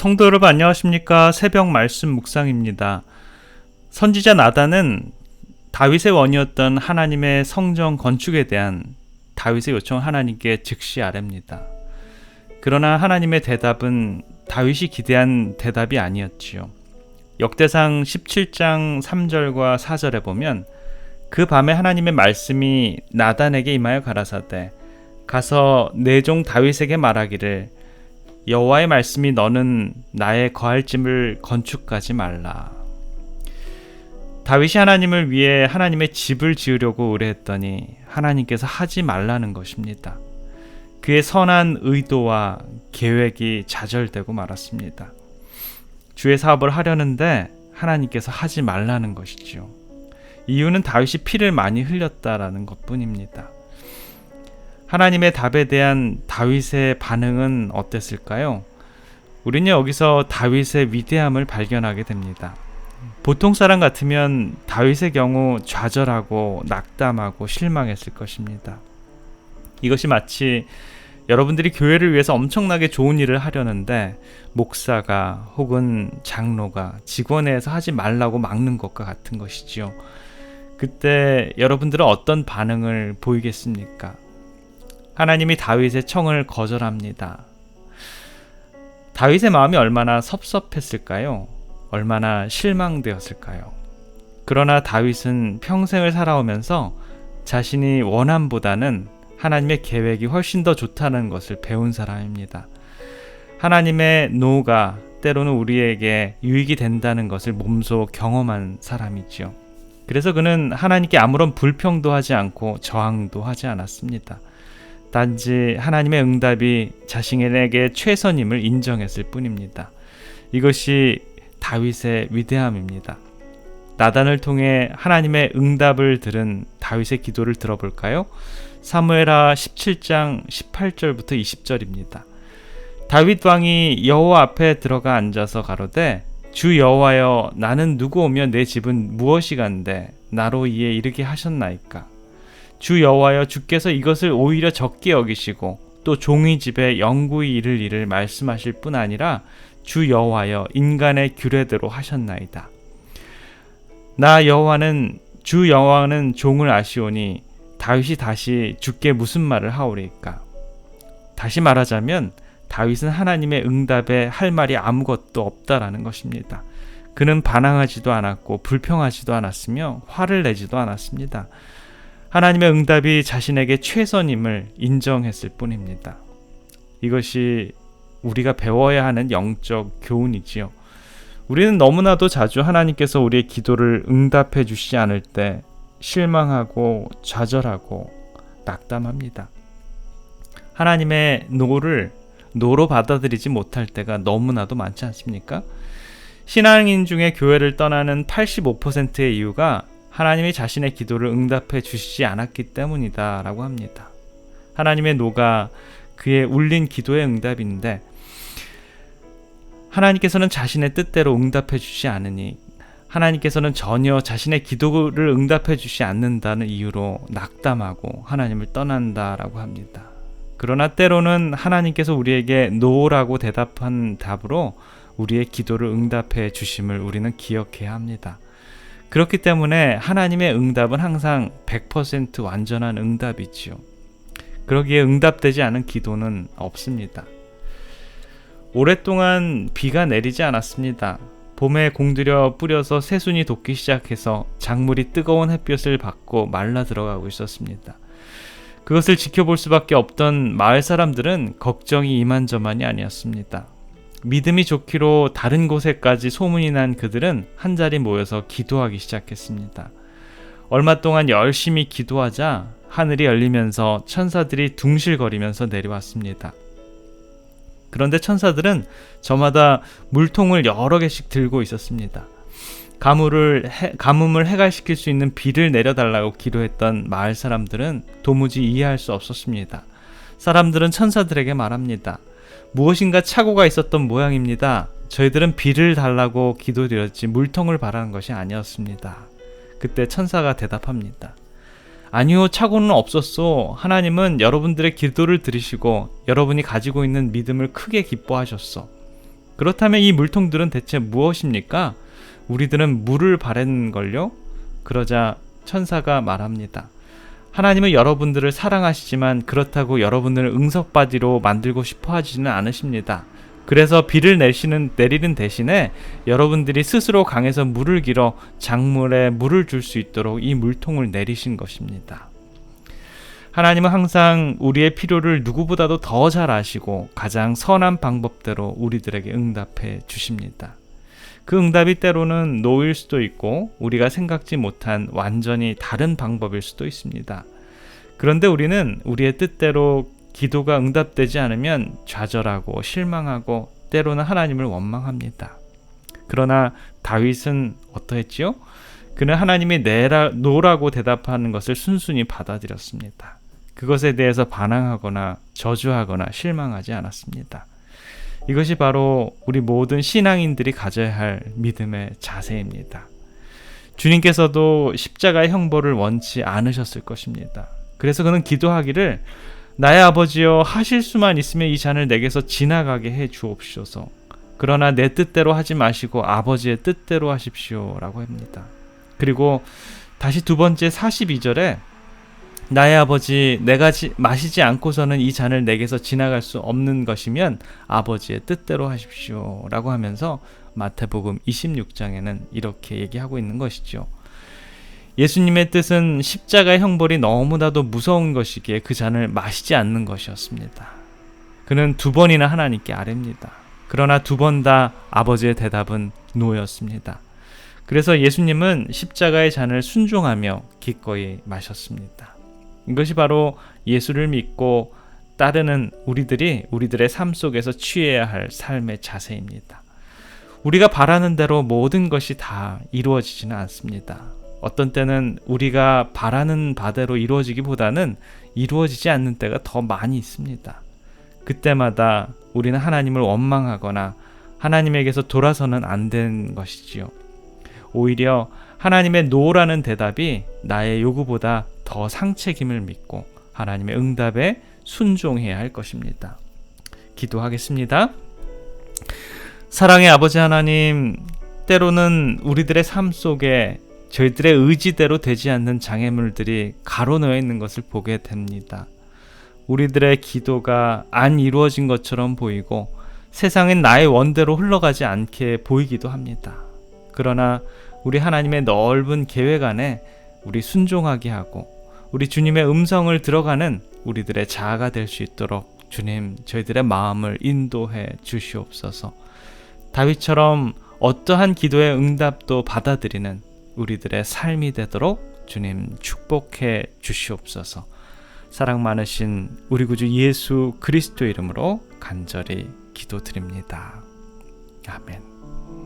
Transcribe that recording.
성도 여러분 안녕하십니까? 새벽 말씀 묵상입니다. 선지자 나단은 다윗의 원이었던 하나님의 성전 건축에 대한 다윗의 요청을 하나님께 즉시 아뢰입니다. 그러나 하나님의 대답은 다윗이 기대한 대답이 아니었지요. 역대상 17장 3절과 4절에 보면 그 밤에 하나님의 말씀이 나단에게 임하여 가라사대 가서 내 종 다윗에게 말하기를 여호와의 말씀이 너는 나의 거할 집을 건축하지 말라. 다윗이 하나님을 위해 하나님의 집을 지으려고 의뢰했더니 하나님께서 하지 말라는 것입니다. 그의 선한 의도와 계획이 좌절되고 말았습니다. 주의 사업을 하려는데 하나님께서 하지 말라는 것이지요. 이유는 다윗이 피를 많이 흘렸다라는 것뿐입니다. 하나님의 답에 대한 다윗의 반응은 어땠을까요? 우리는 여기서 다윗의 위대함을 발견하게 됩니다. 보통 사람 같으면 다윗의 경우 좌절하고 낙담하고 실망했을 것입니다. 이것이 마치 여러분들이 교회를 위해서 엄청나게 좋은 일을 하려는데 목사가 혹은 장로가 직원회에서 하지 말라고 막는 것과 같은 것이지요. 그때 여러분들은 어떤 반응을 보이겠습니까? 하나님이 다윗의 청을 거절합니다. 다윗의 마음이 얼마나 섭섭했을까요? 얼마나 실망되었을까요? 그러나 다윗은 평생을 살아오면서 자신이 원함보다는 하나님의 계획이 훨씬 더 좋다는 것을 배운 사람입니다. 하나님의 노가 때로는 우리에게 유익이 된다는 것을 몸소 경험한 사람이지요. 그래서 그는 하나님께 아무런 불평도 하지 않고 저항도 하지 않았습니다. 단지 하나님의 응답이 자신에게 최선임을 인정했을 뿐입니다. 이것이 다윗의 위대함입니다. 나단을 통해 하나님의 응답을 들은 다윗의 기도를 들어볼까요? 사무엘하 17장 18절부터 20절입니다. 다윗 왕이 여호와 앞에 들어가 앉아서 가로되 주 여호와여 나는 누구 오며 내 집은 무엇이간데 나로 이에 이르게 하셨나이까? 주 여호와여 주께서 이것을 오히려 적게 여기시고 또 종의 집에 영구히 이를 일을 말씀하실 뿐 아니라 주 여호와여 인간의 규례대로 하셨나이다. 나 여호와는 주 여호와는 종을 아시오니 다윗이 다시 주께 무슨 말을 하오리까? 다시 말하자면 다윗은 하나님의 응답에 할 말이 아무것도 없다라는 것입니다. 그는 반항하지도 않았고 불평하지도 않았으며 화를 내지도 않았습니다. 하나님의 응답이 자신에게 최선임을 인정했을 뿐입니다. 이것이 우리가 배워야 하는 영적 교훈이지요. 우리는 너무나도 자주 하나님께서 우리의 기도를 응답해 주시지 않을 때 실망하고 좌절하고 낙담합니다. 하나님의 노를 노로 받아들이지 못할 때가 너무나도 많지 않습니까? 신앙인 중에 교회를 떠나는 85%의 이유가 하나님이 자신의 기도를 응답해 주시지 않았기 때문이다 라고 합니다. 하나님의 노가 그의 울린 기도의 응답인데 하나님께서는 자신의 뜻대로 응답해 주시지 않으니 하나님께서는 전혀 자신의 기도를 응답해 주시지 않는다는 이유로 낙담하고 하나님을 떠난다라고 합니다. 그러나 때로는 하나님께서 우리에게 노라고 대답한 답으로 우리의 기도를 응답해 주심을 우리는 기억해야 합니다. 그렇기 때문에 하나님의 응답은 항상 100% 완전한 응답이지요. 그러기에 응답되지 않은 기도는 없습니다. 오랫동안 비가 내리지 않았습니다. 봄에 공들여 뿌려서 새순이 돋기 시작해서 작물이 뜨거운 햇볕을 받고 말라 들어가고 있었습니다. 그것을 지켜볼 수밖에 없던 마을 사람들은 걱정이 이만저만이 아니었습니다. 믿음이 좋기로 다른 곳에까지 소문이 난 그들은 한자리 모여서 기도하기 시작했습니다. 얼마 동안 열심히 기도하자 하늘이 열리면서 천사들이 둥실거리면서 내려왔습니다. 그런데 천사들은 저마다 물통을 여러 개씩 들고 있었습니다. 가뭄을 해갈시킬 수 있는 비를 내려달라고 기도했던 마을 사람들은 도무지 이해할 수 없었습니다. 사람들은 천사들에게 말합니다. 무엇인가 착오가 있었던 모양입니다. 저희들은 비를 달라고 기도드렸지 물통을 바라는 것이 아니었습니다. 그때 천사가 대답합니다. 아니요, 착오는 없었소. 하나님은 여러분들의 기도를 들으시고 여러분이 가지고 있는 믿음을 크게 기뻐하셨소. 그렇다면 이 물통들은 대체 무엇입니까? 우리들은 물을 바랬는걸요? 그러자 천사가 말합니다. 하나님은 여러분들을 사랑하시지만 그렇다고 여러분들을 응석바지로 만들고 싶어 하지는 않으십니다. 그래서 비를 내리는 대신에 여러분들이 스스로 강에서 물을 길어 작물에 물을 줄 수 있도록 이 물통을 내리신 것입니다. 하나님은 항상 우리의 필요를 누구보다도 더 잘 아시고 가장 선한 방법대로 우리들에게 응답해 주십니다. 그 응답이 때로는 노일 수도 있고 우리가 생각지 못한 완전히 다른 방법일 수도 있습니다. 그런데 우리는 우리의 뜻대로 기도가 응답되지 않으면 좌절하고 실망하고 때로는 하나님을 원망합니다. 그러나 다윗은 어떠했지요? 그는 하나님이 노라고 대답하는 것을 순순히 받아들였습니다. 그것에 대해서 반항하거나 저주하거나 실망하지 않았습니다. 이것이 바로 우리 모든 신앙인들이 가져야 할 믿음의 자세입니다. 주님께서도 십자가의 형벌을 원치 않으셨을 것입니다. 그래서 그는 기도하기를 나의 아버지여 하실 수만 있으면 이 잔을 내게서 지나가게 해 주옵소서. 그러나 내 뜻대로 하지 마시고 아버지의 뜻대로 하십시오 라고 합니다. 그리고 다시 두 번째 42절에 나의 아버지 내가 마시지 않고서는 이 잔을 내게서 지나갈 수 없는 것이면 아버지의 뜻대로 하십시오 라고 하면서 마태복음 26장에는 이렇게 얘기하고 있는 것이죠. 예수님의 뜻은 십자가의 형벌이 너무나도 무서운 것이기에 그 잔을 마시지 않는 것이었습니다. 그는 두 번이나 하나님께 아뢰입니다. 그러나 두 번 다 아버지의 대답은 노였습니다. 그래서 예수님은 십자가의 잔을 순종하며 기꺼이 마셨습니다. 이것이 바로 예수를 믿고 따르는 우리들의 삶 속에서 취해야 할 삶의 자세입니다. 우리가 바라는 대로 모든 것이 다 이루어지지는 않습니다. 어떤 때는 우리가 바라는 바대로 이루어지기보다는 이루어지지 않는 때가 더 많이 있습니다. 그때마다 우리는 하나님을 원망하거나 하나님에게서 돌아서는 안 되는 것이지요. 오히려 하나님의 노라는 대답이 나의 요구보다 더 상책임을 믿고 하나님의 응답에 순종해야 할 것입니다. 기도하겠습니다. 사랑의 아버지 하나님, 때로는 우리들의 삶 속에 저희들의 의지대로 되지 않는 장애물들이 가로놓여 있는 것을 보게 됩니다. 우리들의 기도가 안 이루어진 것처럼 보이고 세상은 나의 원대로 흘러가지 않게 보이기도 합니다. 그러나 우리 하나님의 넓은 계획 안에 우리 순종하게 하고 우리 주님의 음성을 들어가는 우리들의 자아가 될 수 있도록 주님 저희들의 마음을 인도해 주시옵소서. 다윗처럼 어떠한 기도의 응답도 받아들이는 우리들의 삶이 되도록 주님 축복해 주시옵소서. 사랑 많으신 우리 구주 예수 그리스도 이름으로 간절히 기도드립니다. 아멘.